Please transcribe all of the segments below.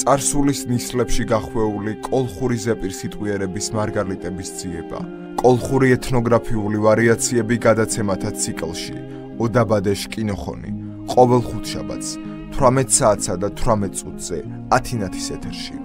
წარსულის ნისლებში გახვეული კოლხური ზეპირ სიტყვიერების მარგალიტების ძიება, კოლხური ეთნოგრაფიული ვარიაციები გადაცემათა ციკლში, ოდაბადეშ კინოხონი, ყოველ ხუთშაბათს, 18 საათსა და 18 წუთზე, ათინათის ეთერში.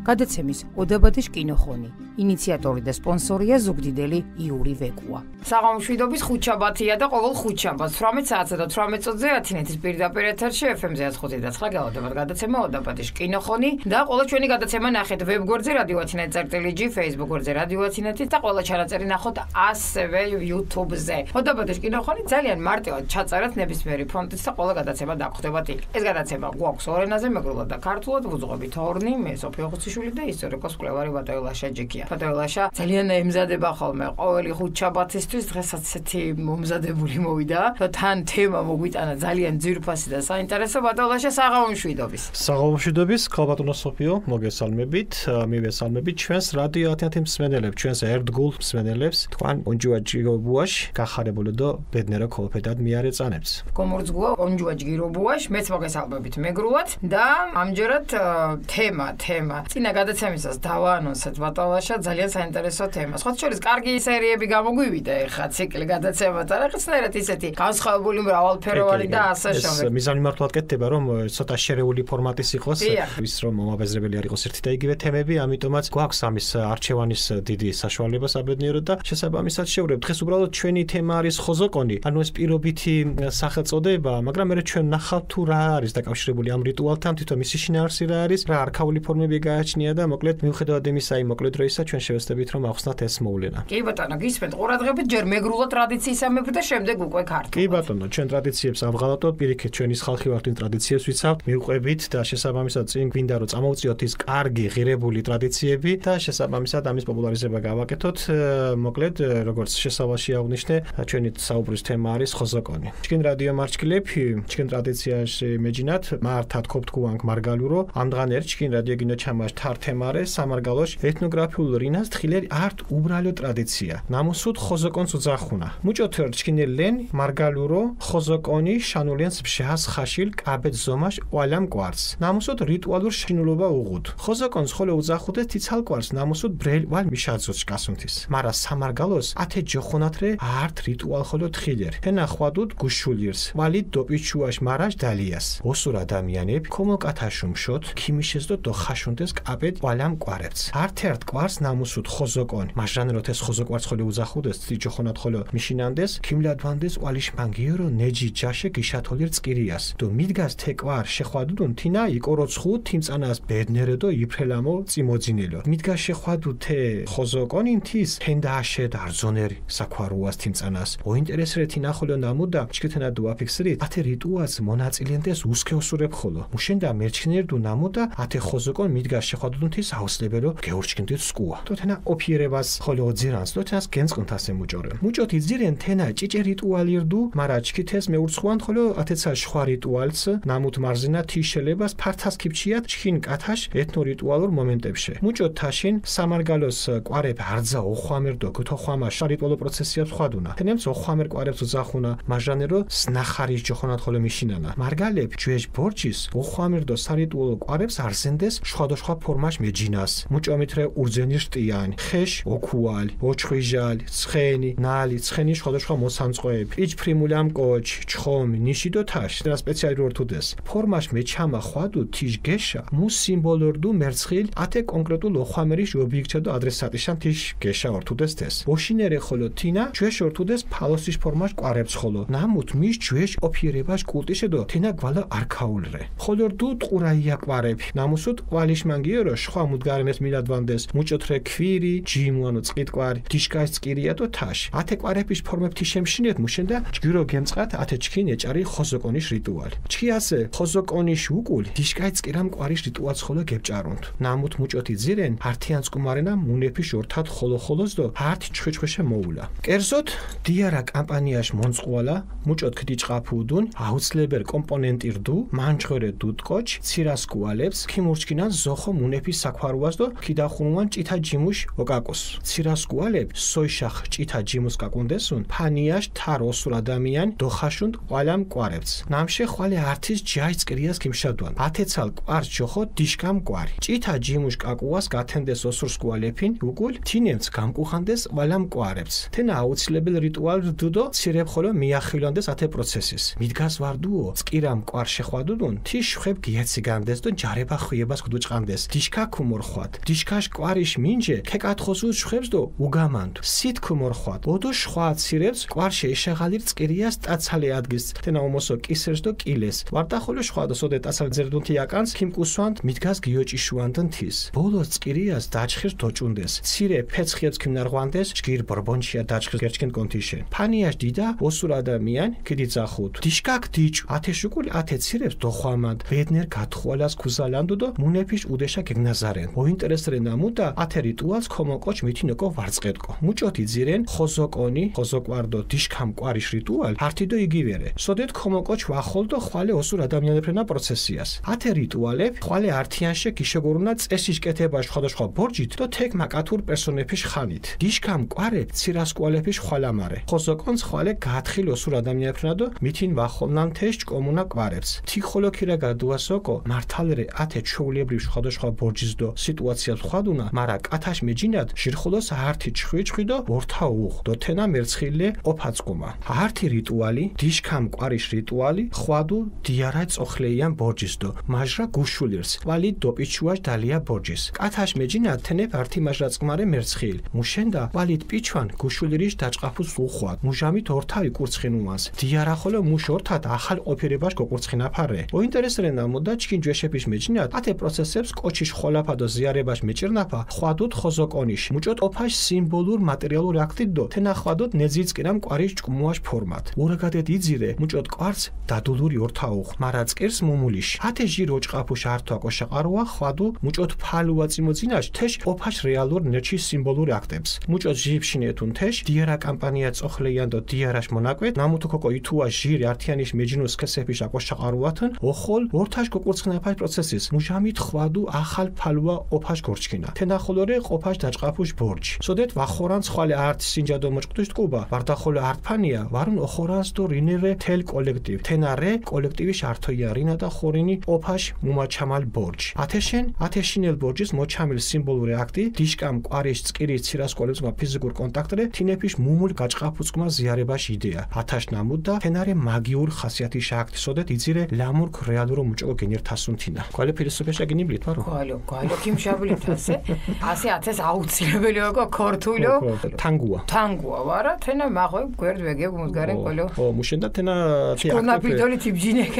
გადაცემის ოდაბადეშ კინოხონი. ინიციატორი და სპონსორია ზუგდიდელი იური ვეკუა. საღამოშვიდობის ხუთშაბათია და ყოველ ხუთშაბათს 18 საათსა და 18 წუთზე ათინეთის პირდაპირ ეთერში FM-ზე 105.9 გავადებთ გადაცემა ოდაბადეშ კინოხონი და ყველა ჩვენი გადაცემა ნახეთ ვებგვერდზე რადიო ათინეთი.lg, Facebook გვერდზე რადიო ათინეთი და ყველა ჩანაწერი ნახოთ ასევე YouTube-ზე. ოდაბადეშ კინოხონი ძალიან მარტივად ჩაწერეთ ნებისმიერი ფონტით და ყველა გადაცემა დაგხვდებათ იქ. ეს გადაცემა გვაქვს ორ ენაზე, მეგრულად და ქართულად, ვუძღვებით ორნი, მე სოფიო ხუციშვილი და ისტორიკოს მკვლევარი ბატეულაშა ჯიქია. ბატეულაშა ძალიან ემზადება ხოლმე ყოველი ხუთშაბათისთვის, დღესაც ესეთი მომზადებული მოვიდა და თან თემა მოგვიტანა ძალიან ძვირფასი და საინტერესო. ბატეულაშა საღამოშვიდობის. საღამოშვიდობის, ქალბატონო სოფიო, მოგესალმებით, მივესალმებით ჩვენს რადიო ათინათის მსმენელებს, ჩვენს ერთგულ მსმენელებს, თქვენ ონჯუა ჯირობუაშ გახარებულო და ბედნერა ქოლფედად მიარეწანებს. გომორძგუა ონჯუა ჯირობუაშ, მეც მოგესალმებით მეგრულად და ამჯერად თემა წინა გადაცემისას დავაანონსეთ ბატეულაშა ძალიან საინტერესო თემა. სხვა შორის კარგი სერიები გამოგვივიდა ეხლა ციკლი გადაცემათა, რაღაცნაირად ისეთი განსხვავებული მრავალფეროვანი და ასე შემდეგ. ეს მიზანი მართლაც კეთდება, რომ ცოტა შერეული ფორმატის იყოს, ის რომ მომაბეზრებელი არ იყოს ერთი და იგივე თემები, ამიტომაც გვაქვს ამის არჩევანის დიდი საშუალება საბედნიეროდ და შესაბამისად შევრებ. დღეს უბრალოდ ჩვენი თემა არის ხოზოკონი, ანუ ეს პირობითი სახელწოდება, მაგრამ მე ჩვენ ნახავთ თუ რა არის დაკავშირებული ამ რიტუალთან, თვითონ მისი შინაარსი რა არის, რა არქაული ფორმები გააჩნია და მოკლედ მიუხედავად იმისა, მოკლედ როისა ჩვენ შევეცდებით რომ ახსნათ ეს მოვლენა. კი ბატონო, გისმენთ ყურადღებით, ჯერ მეგრულად ტრადიციისამებრ და შემდეგ უკვე ქართულად. კი ბატონო, ჩვენ ტრადიციებს ავღალატოთ, პირიქით ჩვენის ხალხი ვართ იმ ტრადიციებს ვიცავთ, მივყვებით და შესაბამისად წინ გვინდა რომ წამოვწიოთ ის კარგი ღირებული ტრადიციები და შესაბამისად ამის პოპულარიზება გავაკეთოთ. მოკლედ, როგორც შესავალში აღნიშნე, ჩვენი საუბრის თემა არის ხოზოკონი. ჩვენ რადიო მარჩკლები, ჩვენ ტრადიციაში მეჯინათ, მართად ქობთქუანკ მარგალურო, ამდღანერ ჩვენ რადიო გინო ჩამაშ თართემარე სამარგალოშ ეთნოგრაფიულ რინას თხილერ არტ უბრალო ტრადიცია. ნამუსუდ ხოზოკონს უძახუნა. მუჭოთერ ჩქინელენ მარგალურო ხოზოკონი შანულენს ფშას ხაშილ კაბეთ ზომაშ ვალამ კვარს. ნამუსუდ რიტუალურ შინულობა უღუდ. ხოზოკონს ხოლე უძახუდეს თიცალ კვარს ნამუსუდ ბრელ ვალ მიშაძოც კასუნთის. მარა სამარგალოს ათე ჯოხონათრე არტ რიტუალ ხოლო თხილერ. ენა ხვადუდ გუშულირს. ვალი დოპიჩუაშ მარაშ დალიას. ოსურ ადამიანებ კომოკათაშუმშოთ ქიმიშეს და დოხაშუნდეს კაბეთ ვალამ კვარებს. არტ კვარს ნამუსუდ ხოზოკონ მაშრანეროთ ეს ხოზოკვარს ხოლე უძახუდეს თიჯოხონათ ხოლო მიშინანდეს ქიმლადვანდეს ვალიშმანგირო ნეჯი ჯაშე გიშათოლირ წკირიას დო მიდგას თეკვარ შეხვადუდუნ თინა იკოროცხუ თიმწანას ბედნერედო იფრელამო წიმოძინელო მიდგას შეხვადუ თე ხოზოკონინ თის თენდაშე დარზონერი საქვარუას თიმწანას ოინტერესრე თინა ხოლო ნამუდა ჩქეთენა დუაფიქსრით ათე რიტუალს მონაწილენდეს უსქეოსურებ ხოლო მუშენდა მერჩქნერდუ ნამუდა ათე ხოზოკონ მიდგას შეხვადუდუნ თის აუსლებელო გეურჩქინდით სკუა თოთენა ოფიერებას ხოლო ძირანს თოთენას გენწყნთასე მუჭორე მუჭოთ იძირენ თენა ჭიჭე რიტუალირდუ მარა ჩქითეს მეურცხუან ხოლო ათეცა შხვა რიტუალს ნამუთ მარზინა თიშელებას ფართას კიფჩიათ ჩქინ კათაშ ეთნო რიტუალურ მომენტებში მუჭოთ თაშინ სამარგალოს კვარებ არძა ოხვამერდო გთოხვამა შარიტუალო პროცესია ხვადუნა თენემს ოხვამერ კვარებს უძახუნა მაჟანერო სნახარის ჯოხონათ ხოლო მიშინანა მარგალებ ჯუეშ ბორჩის ოხვამერდო სარიტუალო კვარებს არზენდეს შხადოშხა ფორმაშ მეჯინას მუჭომითრე ურძენი შტიან ხეშ ოქუალ ოჩხვიჟალ ცხენი ნალი ცხენი სხვადასხვა მოსამწყოები იჩ ფრიმულამ კოჩ ჩხომი ნიშიდო თაშ და სპეციალურ თუდეს ფორმაშ მეჩამა ხვადუ თიშ გეშა მუ სიმბოლორდუ მერცხილ ათე კონკრეტულ ოხვამერის ობიექტა და ადრესატიშან თიშ გეშა ორთუდეს თეს ოშინერე ხოლო თინა ჯუეშ ორთუდეს ფალოსის ფორმაშ კვარებს ხოლო ნამუთ მის ჯუეშ ოფიერებას კულტიშე და თინა გვალა არქაულრე ხოლორდუ ტყურაია კვარები ნამუსუდ ყვალიშმანგიერო შხვა მუდგარენეს მილადვანდეს მუჭოთრე ქვირი ჯიმუანო წკიტკვარი დიშკას წკირია და თაშ ათე კვარების ფორმებთი შემშინეთ მუშენდა ჯგირო გემწყათ ათე ჩქინ ეჭარი ხოზოკონის რიტუალი ჩქიასე ხოზოკონის უკული დიშკას წკირამ კვარის რიტუალს ხოლო გებჭარუნთ ნამუთ მუჭოთი ძირენ ართიანს კუმარენა მუნეფის ორთად ხოლოს და ართი ჩხეჩხეშე მოულა კერძოდ დიარა კამპანიაშ მონწყუალა მუჭოთ ქდიჭყაფუდუნ აუცლებელ კომპონენტირდუ მანჩხერე დუტკოჩ ცირას კუალებს ქიმურჩკინან ზოხო მუნეფის საქვარუას და ქიდახუნუან ჭითა ჯიმუშ ოკაკოს ცირასკუალებ სოიშახ ჭითა ჯიმუს კაკუნდესუნ ფანიაშ თარ ოსურ ადამიან დოხაშუნ ყვალამ კვარებს ნამშე ხვალე ართის ჯაის წკრიას კიმშადვან ათეცალ კვარს ჯოხო დიშკამ კვარი ჭითა ჯიმუშ კაკუას გათენდეს ოსურ სკუალეფინ უკულ თინემც გამკუხანდეს ყვალამ კვარებს თენა აუცილებელ რიტუალ დუდო ცირებ ხოლო მიახილვანდეს ათე პროცესის მიდგას ვარდუო წკირამ კვარ შეხვადუდუნ თიშ ხებ გიეციგანდეს და ჯარება ხვიებას გდუჭყანდეს დიშკა ქუმორხვად დიშკაშ კვარიშ მინჯე ქეკათხოსუს ხვებს და უგამანდ სით ქუმორხვად ოდო შხვა ცირებს კვარშე ეშაღალირ წკირიას ტაცალე ადგის თენა ომოსო კისერს და კილეს ვარდა ხოლო შხვა და სოდე ტაცალ ზერდუნთი აკანს ქიმკუსვანთ მიდგას გიოჭიშუანდან თის ბოლოს წკირიას დაჭხირს დოჭუნდეს ცირე ფეცხიებს ქიმნარღვანდეს ჯგირ ბრბონჩია დაჭხირს გერჩკენ კონთიშენ ფანიაშ დიდა ოსურ ადამიან კიდიცახუთ დიშკაკ დიჭ ათეშუკული ათე ცირებს დოხვამანდ ბედნერ გათხოვალას ქუზალანდო და მუნეფიშ უდეშა გეგნაზარენ ოინტერესრენ ამუდა ათე რიტუალს ქომოკოჩ მითინოკო ვარწყეტკო მუჭოთი ძირენ ხოზოკონი ხოზოკვარდო დიშკამ კვარიშ რიტუალ ართიდო იგივერე სოდეთ ქომოკოჩ ვახოლდო ხვალე ოსურ ადამიანებრენა პროცესიას ათე რიტუალებ ხვალე ართიანშე გიშეგორუნა წესიშ კეთებაშ ხოდოშხო ბორჯით და თეკ მაკათურ პერსონეფიშ ხანით დიშკამ კვარე ცირასკუალეფიშ ხვალამარე ხოზოკონს ხვალე გაათხილ ოსურ ადამიანებრენა და მითინ ვახოლნან თეშ კომუნა კვარებს თიხოლო ქირა გადუასოკო მართალერე ათე ჩოულებრივ ხოდოშხო ბორჯის და სიტუაციას ხვადუნა მარა კათაშ მეჯინად ჟირხოლოს ართი ჩხვიჩხვი და ორთა უხ და თენა მერცხილე ოფაცკუმა ართი რიტუალი დიშკამ კვარიშ რიტუალი ხვადუ დიარა წოხლეიან ბორჯის და მაჟრა გუშულირს ვალი დოპიჩუაშ დალია ბორჯის კათაშ მეჯინად თენე ართი მაჟრა წკმარე მერცხილ მუშენდა ვალით პიჩვან გუშულირიშ დაჭყაფუს უხვად მუჟამით ორთავი კურცხინუმას დიარა ხოლო მუშ ორთად ახალ ყოფირებაშ გოკურცხინაფარე ოინტერესრენა მოდა ჩკინ ჯეშეფიშ მეჯინად ათე პროცესებს კოჩიშ ხოლაფა და ზიარებაშ მეჭირნაფა ხვადუთ ხოზოკონიშ მუჭოთ ოფაშ სიმბოლურ მატერიალურ აქტით და თენა ხვადუთ ნეძიცკირამ კვარიშ ჭკმუაშ ფორმატ ურაგადეთ იძირე მუჭოთ კვარც დადულური ორთაუხ მარა წკირს მუმულიშ ათე ჟირო ჭყაფუშ ართვა კოშაყარუა ხვადუ მუჭოთ ფალუა წიმოძინაშ თეშ ოფაშ რეალურ ნერჩი სიმბოლურ აქტებს მუჭოთ ჟიფშინეთუნ თეშ დიარა კამპანია წოხლეიან და დიარაშ მონაკვეთ ნამუთუკოკო ითუა ჟირი ართიანიშ მეჯინუს ქესეფიშ აკოშაყარუათუნ ოხოლ ორთაშ გოკურცხნაფაშ პროცესის მუჟამით ხვადუ ახალ ფალუა ოფაშ გორჩკინა თენახოლორე ყოფაშ დაჭყაფუშ ბორჯი სოდეთ ვახორანს ხვალე არტ სინჯადო მოჭყტუშ ტყუბა ვარდახოლე არტფანია ვარუნ ოხორანს დო რინერე თელ კოლექტივ თენარე კოლექტივიშ ართოია რინა და ხორინი ოფაშ მუმაჩამალ ბორჯი ათეშინელ ბორჯის მოჩამილ სიმბოლური აქტი დიშკამ კვარიშ წკირის ცირასკუალებს ფიზიკურ კონტაქტრე თინეფიშ მუმულ გაჭყაფუცკმა ზიარებაშ იდეა ათაშ ნამუდა თენარე მაგიურ ხასიათიშ აქტი სოდეთ იძირე ლამურქ რეალურო მუჭო გენერთასუნ თინა ყალე ფილოსოფიაში გინიბლით მარო ყალო კიმშაბლით ასე ათეს აუცილებელი ოკო ქორთულო თანგუა ვარა თენა მაღვე გვერდ ვეგე მუდგარენ ყოლო მუშენდა თენა თენა პიდოლი თიბჯინეკ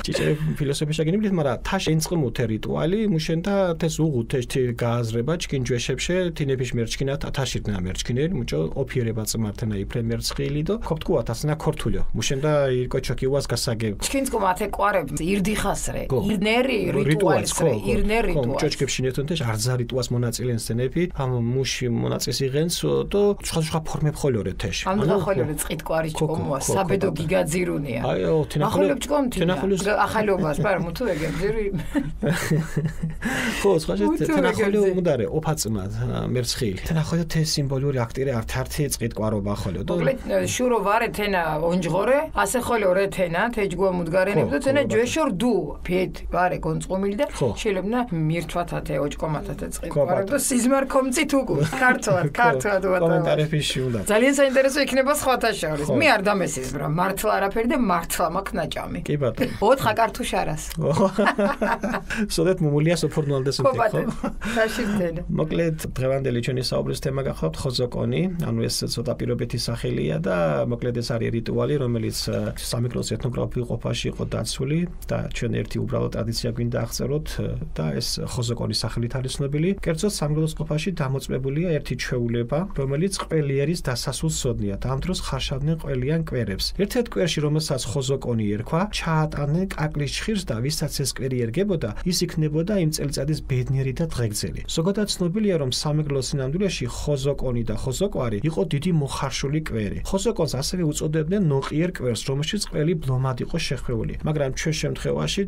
ჭიჭე ფილოსოფიაში გინიბლით მარა თაშ ენწყმუ თე რიტუალი მუშენდა თეს უღუ თეშ თი გააზრება ჩკინ ჯეშებში თინეფიშ მერჩკინა თაშირნა მერჩკინერი მუჭო ოფიერება წმართენა იფრე მერცხილი და ქოპტკუა თასნა ქორთულო მუშენდა ირკოჩოკი უას გასაგე ჩკინსკო მათე ყვარებ ირდიხასრე ირნერი რიტუალსრე ირნერი რიტუალს ჭოჭკებშინეთუნ თეშ არძა რიტუალს მონაწილენს თენეფი ამ მუში მონაწილეს იღენს და სხვა ფორმებ ხოლორე თეშ ანუ ხოლორე წყით ყვარი ჭკომოა საბედო გიგაძირუნია აიო თენახოლებ ჭკომთინახოლებს ახალობას პარ მუთუ ეგებძირი ხო სხვა თენახოლე უმდარე ოფაცმა მერცხილი თენახოლე თე სიმბოლური აქტირე ართართი წყით ყვარობა ხოლო და შურო ვარე თენა ონჯღორე ასე ხოლორე თენა თეჯგუა მუდგარენებ და თენა ჯეშორ დუ ფეთ ვარე გონწყუმილი და შეიძლება მირთვათათე ოჭკომათათე წყით ყვარებ და სიზმარ კომწით უკუ ქართულად კომენტარეფიში უნდა ძალიან საინტერესო იქნება სხვათა შორის მე არ დამესიზმრა მართლა არაფერი და მართლა მაქვს ნაჭამი კი ბატონო 4 კარტუშარას სოდეთ მუმულიას ოფორნალდეს ხო საშირთელი მოკლედ დღევანდელი ჩვენი საუბრის თემა გახავთ ხოზოკონი ანუ ეს ცოტა პირობითი სახელია და მოკლედ ეს არის რიტუალი რომელიც სამეკლოს ეთნოგრაფიულ ყოფაში იყო დაცული და ჩვენ ერთი უბრალო ტრადიცია გვინდა აღწეროთ და ეს ხოზოკონის სახელით არის ცნობილი კერძოდ სამეკლოს ყოფაში დამოწმებულია ერთი ჩვეულება რომელიც ყველიერის დასასრულს სოდნიათ ამ დროს ხარშავდნენ ყველიან კვერებს ერთ-ერთ კვერში რომელსაც ხოზოკონი ერქვა ჩაატანენ კაკლის ჭხირს და ვისაც ეს კვერი ერგებოდა ის იქნებოდა იმ წელიწადის ბედნიერი და დღეგრძელი ზოგადად ცნობილია რომ სამეკლოს სინამდვილეში ხოზოკონი და ხოზოკვარი იყო დიდი მოხარშული კვერი ხოზოკონს ასევე უწოდებდნენ ნოყიერ კვერს რომელშიც ყველი ბლომად იყო შეხვეული მაგრამ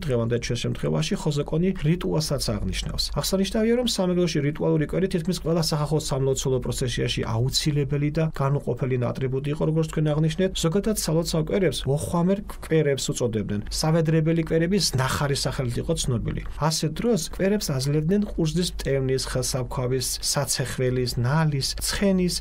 დღევანდელ ჩვენ შემთხვევაში ხოზოკონი რიტუალსაც აღნიშნავს აღსანიშნავია რომ სამეკლოს სამეგრელოში რიტუალური კვერი თითქმის ყველა სახალხო სამლოცველო პროცესიაში აუცილებელი და განუყოფელი ატრიბუტი იყო, როგორც თქვენ აღნიშნეთ. ზოგადად სალოცავ კვერებს ოხვამერ კვერებს უწოდებდნენ. სავედრებელი კვერების ნახარის სახელით იყო ცნობილი. ასე დროს კვერებს აძლევდნენ ყურძნის მტევნის, ხელსაფქვავის, საცეხველის, ნალის,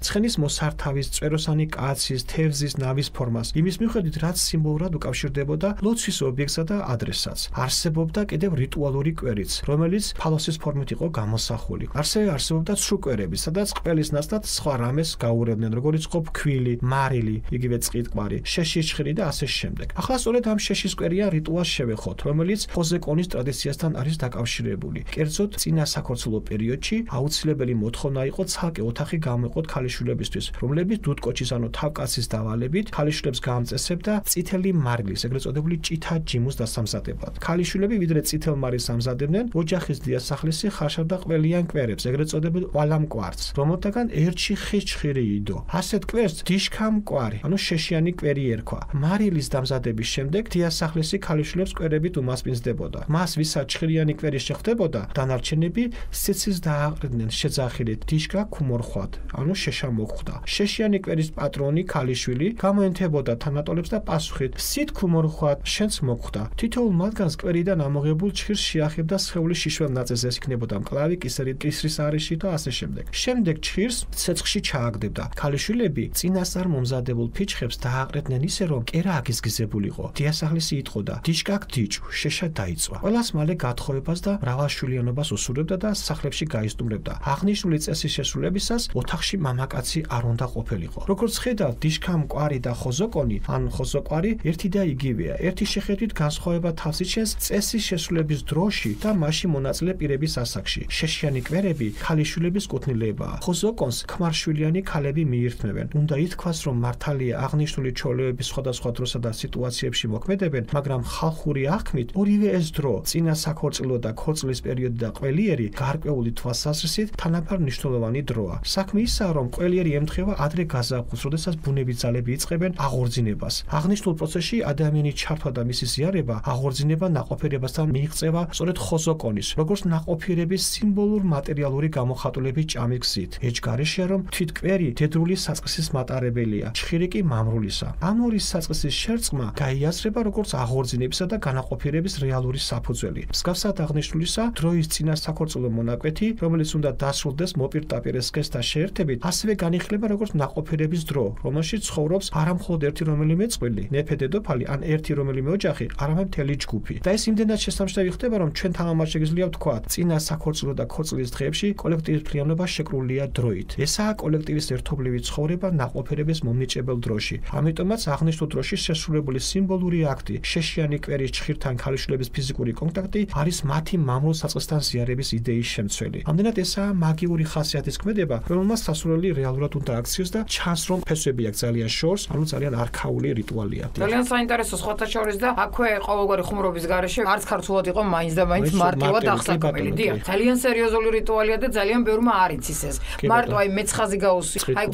ცხენის მოსართავის, წვეროსანი კაცის, თევზის, ნავის ფორმას. იმის მიხედვით, რაც სიმბოლურად უკავშირდებოდა ლოცვის ობიექტსა და ადრესატს. არსებობდა კიდევ რიტუალური კვერიც, რომელიც ფალოსის ფორმით იყო გამოსახული. ასევე არსებობდა ცრუ კვერები, სადაც ყველის ნაცვლად სხვა რამეს გაურევდნენ, როგორც იყო ფქვილი, მარილი, იგივე წყიტყვარი, შეშიჩხირი და ასე შემდეგ. ახლა სწორედ ამ შეშისკვერიან რიტუალს შევეხოთ, რომელიც ხოზეკონის ტრადიციასთან არის დაკავშირებული. კერძოდ, წინა საქორწილო პერიოდში აუცილებელი მოთხოვნა იყო ცალკე ოთახი გამოეყოთ ქალიშვილებისთვის, რომლებიც დუდკოჩის ანუ თავკაცის დავალებით ქალიშვილებს გაამწესებდა წითელი მარილის, ეგრეთ წოდებული ჭითა ჯიმუს დასამზადებად. ქალიშვილები ვიდრე წითელ მარილს ამზადებდნენ, ოჯახის დიასახლისი ხარშავდა ყველიან კვერებს, ეგრეთ წოდებულ ვალამკვარს, რომელთაგან ერთში ხიჩხირი იდო. ასეთ კვერს დიშქამკვარი, ანუ შეშიანი კვერი ერქვა. მარილის დამზადების შემდეგ დიასახლისი ქალიშვილებს კვერებით უმასპინძდებოდა. მას ვისაც ჩხირიანი კვერი შეხვდებოდა, დანარჩენები სიცილს დააყრდნენ შეძახილით დიშკა ქუმორხვად, ანუ შეშა მოხვდა. შეშიანი კვერის პატრონი ქალიშვილი გამოენთებოდა თანატოლებს და პასუხით სით ქუმორხვად შენც მოხვდა. თითოეულ მათგანს კვერიდან ამოღებულ ჩხირს შეახებდა სხეულის შიშველ ნაწილზე, ეს იქნებოდა მკლავი, კისრის არეში და ასე შემდეგ. შემდეგ ჩხირს ცეცხლში ჩააგდებდა. ქალიშვილები წინასწარ მომზადებულ ფიჩხებს დააყრდნენ ისე, რომ კერა აგიზგიზებულიყო. დიასახლისი იტყოდა: დიშკაკ დიჭუ, შეშა დაიწვა. ყველას მალე გათხოვებას და მრავალშვილიანობას უსურვებდა და სახლებში გაისტუმრებდა. აღნიშნული წესის შესრულებისას ოთახში მამაკაცი არ უნდა ყოფილიყო. როგორც ხედავთ, დიშქამკვარი და ხოზოკონი, ან ხოზოკვარი ერთი და იგივეა. ერთი შეხედვით განსხვავება თავს იჩენს წესის შესრულების დროში და მასში მონაწილე პირების ასაკში. შეშიანი კვერები ქალიშვილების კუთვნილებაა. ხოზოკონს ქმარშვილიანი ქალები მიირთმევენ. უნდა ითქვას, რომ მართალია აღნიშნული ჩვეულებების სხვადასხვა დროსა და სიტუაციებში მოქმედებენ, მაგრამ ხალხური აღქმით ორივე ეს დრო, წინა საქორწილო და ქორწილის პერიოდი და ყველიერი გარკვეული თვალსაზრისით თანაბარ მნიშვნელოვანი დროა. საქმე ისაა, რომ ყველიერი ემთხვევა ადრე გაზაფხულს, როდესაც ბუნების ძალები იწყებენ აღორძინებას. აღნიშნულ პროცესში ადამიანის ჩართვა და მისი ზიარება აღორძინება ნაყოფიერებასთან მიიღწევა სწორედ ხოზოკონის, როგორც ნაყოფიერების სიმბოლურ მატერიალური გამოხატულების ჭამის გზით. ეჯგარეშია, რომ თვითკვერი დედრული საწყისის მატარებელია, ჩხირი კი მამრულისა. ამ ორი საწყისის შერწყმა გაიაზრება როგორც აღორძინებისა და განაყოფიერების რეალური საფუძველი. მსგავსად აღნიშნულისა, დროის წინა საქორწილო მონაკვეთი, რომელიც უნდა დასრულდეს მოპირდაპირეს სქესთან შეერთებით, ასევე განიხილება როგორც ნაყოფიერების დრო, რომელშიც ცხოვრობს არა მხოლოდ ერთი რომელიმე წყვილი, მეფე დედოფალი ან ერთი რომელიმე ოჯახი, არამედ მთელი ჯგუფი. და ეს იმდენად შესამჩნევი ხდება, რომ ჩვენ თამამად შეგიძლია ვთქვათ, წინა საქორწილო და ქორწილის დღეებში კოლექტივის მთლიანობა შეკრულია დროით. ესაა კოლექტივის ერთობლივი ცხოვრება ნაყოფიერების მომნიჭებელ დროში. ამიტომაც აღნიშნულ დროში შესრულებული სიმბოლური აქტი, შეშიანი კვერის ჩხირთან ქალიშვილების ფიზიკური კონტაქტი არის მათი მამრულ საწყისთან ზიარების იდეის შემცველი. ამდენად ესაა მაგიური ხასიათის ქმედება, რომელმაც სასურველი რეალურად უნდა აქციოს და ჩანს, რომ ფესვები აქვს ძალიან შორს, ანუ ძალიან არქაული რიტუალია. ძალიან საინტერესო სხვათა შორის და აქვე ყოველგვარი ხუმრობის გარეშე არც ქართულად იყო მაინც და მაინც მარტივად აღსაქმელი. დიახ, ძალიან სერიოზული რიტუალია და ძალიან ბევრმა არ იცის ეს. მარტო აი მეცხაზი გაუსვი, აი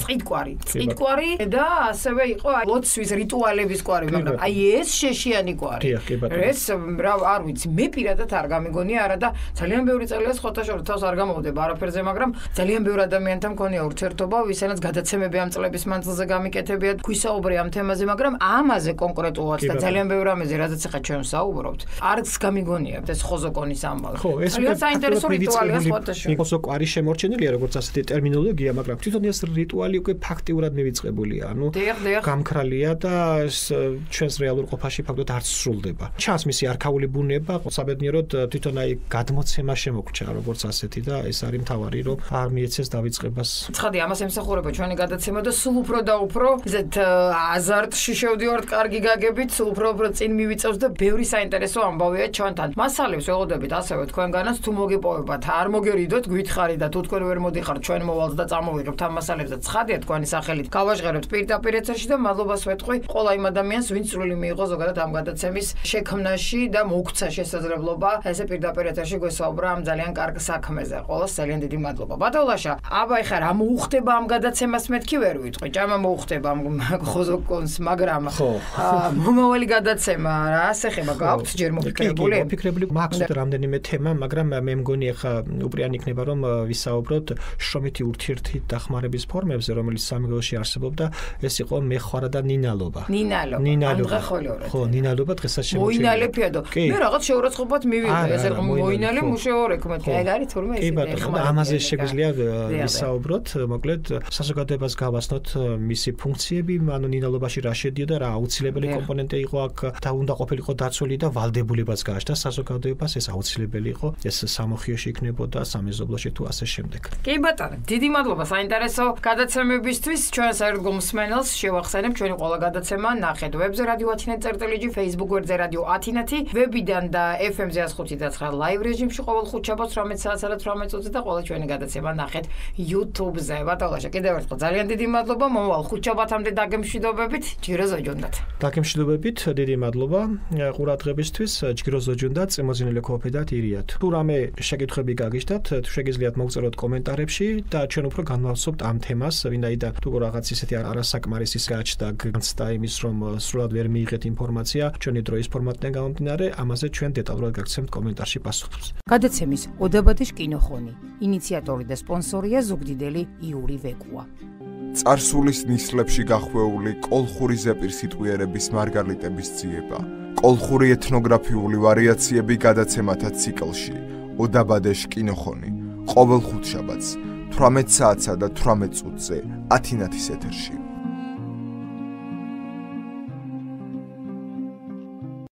წიტყვარი და ასევე იყო ლოცვის რიტუალების კვარი, მაგრამ აი ეს შეშიანი კვარი. ეს არ ვიცი, მე პირადად არ გამიგონია არა და ძალიან ბევრი წელია სხვათა შორის თავს არ გამოვდება არაფერზე, მაგრამ ძალიან ბევრ ადამიანთან მქონია ურთიერთობა, ვისენაც გადაცემები ამ წლების მანძილზე გამიკეთებიათ, გვისაუბრე ამ თემაზე, მაგრამ ამაზე კონკრეტულად და ძალიან ბევრ ამაზე, რადგან ახლა ჩვენ ვსაუბრობთ, არც გამიგონია ეს ხოზოკონის ამბავი. ძალიან საინტერესო რიტუალია სხვათა შორის. ხოზოკვარი შემორჩენილია როგორც ასეთი ტერმინოლოგია, მაგრამ თვითონ ეს რიტუალი უკვე ფაქტიურად მივიწყებულია, ანუ გამქრალია და ჩვენს რეალურ ყოფაში ფაქტობრივად არც სრულდება. ჩანს მისი არქაული ბუნება, საბედნიეროდ თვითონ აი გადმოცემა შემოგრჩა როგორც ასეთი და ეს არის მთავარი, რომ არ მიეცეს დავიწყებას. ცხადი ამას ემსახურება ჩვენი გადაცემა და სულ უფრო და უფრო ისეთ აზარტში შევდივართ, კარგი გაგებით, სულ უფრო წინ მივიწევს და ბევრი საინტერესო ამბავია ჩვენთან. მასალებს ველოდებით ასევე თქვენგანაც თუ მოგეპოვებათ, არ მოგერიდოთ, გვითხრით და თუ თქვენ ვერ მოდიხართ ჩვენ მოვალს და წამოვიღებთ ამ მასალებს და ცხადია თქვენი სახელით გავაჟღერებთ პირდაპირ ეთერში და მადლობას ვეთქვი ყველა იმ ადამიანს, ვინც წვლილი მიიღო ზოგადად ამ გადაცემის შექმნაში და მოგცა შესაძლებლობა ესე პირდაპირ ეთერში გვესაუბრა ამ ძალიან კარგ საქმეზე. ყველას ძალიან დიდი მადლობა. ბატონლაშა, აბა ეხლა რა მოუხდება ამ გადაცემას მეთქი ვერ ვიტყვი. ჭამა მოუხდება ამ ხოზოკონს, მაგრამ მომავალი გადაცემა რა ასეხება გაქვთ ჯერ მოფიქრებული? მოფიქრებული მაქვს რამდენიმე თემა, მაგრამ მე მგონი ეხლა უპირიანი იქნება რომ ვისაუბროთ შრომითი ურთიერთი დახმარების ფორმებზე, რომელიც სამეგრელოში არსებობდა, ეს იყო მეხوارა და ნინალობა. ნინალობა. ხო, ნინალობა დღესაც შემოჩენილია. მოინალებიადო. მე რაღაც შეურაცხყოფად მივიღე, ესე რომ მოინალე მუშაობ მეთქე. ეგ არის თურმე ეს. კი ბატონო, ამაზე შეგვიძლია ვისაუბროთ, მოკლედ საზოგადოებას გავაცნოთ მისი ფუნქციები, ანუ ნინალობაში რა შედიოდა, რა აუცილებელი კომპონენტი იყო აქ და უნდა ყოფილიყო დაცული და ვალდებულებაც გააჩნდა საზოგადოებას, ეს აუცილებელი იყო, ეს სამოხიოში იქნებოდა, სამეზობლოში თუ ასე შემდეგ. კი ბატონო, დიდი მადლობა საინტერესო გადაცემებისთვის. ჩვენ საერთო მსმენელს შევახსენებ ჩვენი ყველა გადაცემა ნახეთ ვებზე რადიო ათინეთი.lg, Facebook გვერდზე რადიო ათინეთი, ვებიდან და FM-ზე 105.9 ლაივ რეჟიმში ყოველ ხუთშაბათს 18 საათსა და 18 წუთზე და ყველა ჩვენი გადაცემა ნახეთ YouTube-ზე. ბატონო, კიდევ ერთხელ ძალიან დიდი მადლობა. მომავალ ხუთშაბათამდე დაგემშვიდობებით. ჯირო ზოჯუნდათ. დაგემშვიდობებით, დიდი მადლობა ყურადღებისთვის. ჯირო ზოჯუნდათ, წემოძინილი ქოფედათ ირიათ. თუ რამე შეკითხვები გაგიჟდათ, თუ შეგიძლიათ მოგწეროთ კომენტარებში და ჩვენ უფრო განვავსებთ ამ თემას, ვინაიდან თუ რაღაც ისეთი არასაკმარისი გაჩნდა განცდა იმის, რომ სრულად ვერ მიიღეთ ინფორმაცია, ჩვენი დროის ფორმატიდან გამომდინარე, ამაზე ჩვენ დეტალურად გაგცემთ კომენტარში პასუხებს. გადაცემის ოდაბადეშ კინოხონი. ინიციატორი და სპონსორია ზუგდიდელი იური ვეკუა. წარსულის ნისლებში გახვეული კოლხური ზეპირსიტყვიერების მარგალიტების ძიება. კოლხური ეთნოგრაფიული ვარიაციები გადაცემათა ციკლში. ოდაბადეშ კინოხონი. ყოველ ხუთშაბათს 18 საათსა და 18 წუთზე ათინათის ეთერში.